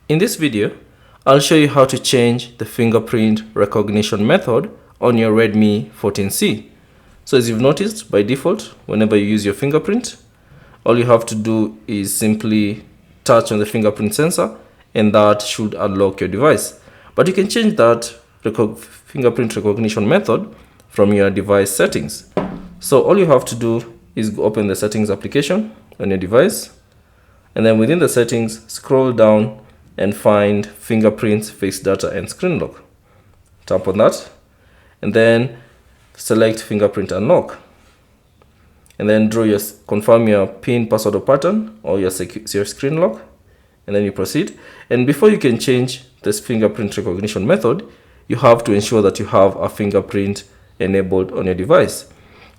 In this video, I'll show you how to change the fingerprint recognition method on your Redmi 14C. So as you've noticed, by default, whenever you use your fingerprint, all you have to do is simply touch on the fingerprint sensor and that should unlock your device. But you can change that fingerprint recognition method from your device settings. So all you have to do is open the settings application on your device, and then within the settings, scroll down and find fingerprint, face data, and screen lock. Tap on that, and then select fingerprint unlock. And then confirm your PIN, password, or pattern, or your screen lock, and then you proceed. And before you can change this fingerprint recognition method, you have to ensure that you have a fingerprint enabled on your device.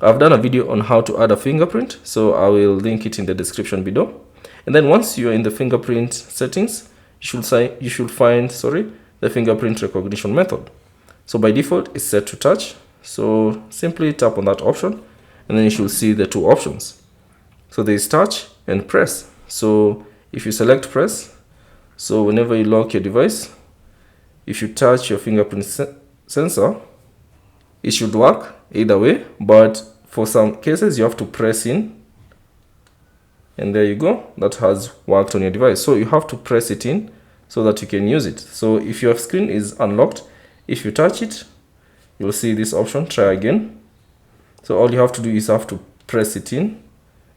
I've done a video on how to add a fingerprint, so I will link it in the description below. And then once you're in the fingerprint settings, you should find the fingerprint recognition method. So by default, it's set to touch. So simply tap on that option, and then you should see the two options. So there is touch and press. So if you select press, so whenever you lock your device, if you touch your fingerprint sensor, it should work either way, but for some cases you have to press in, and there you go, that has worked on your device. So you have to press it in so that you can use it. So if your screen is unlocked, if you touch it, you'll see this option, try again. So all you have to do is have to press it in,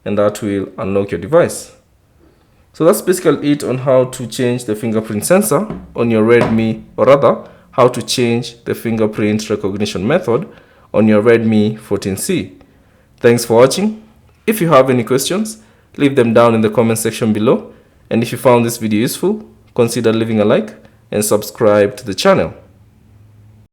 and that will unlock your device. So that's basically it on how to change the fingerprint sensor on your Redmi, or rather how to change the fingerprint recognition method on your Redmi 14C. Thanks for watching. If you have any questions, leave them down in the comment section below. And if you found this video useful, consider leaving a like and subscribe to the channel.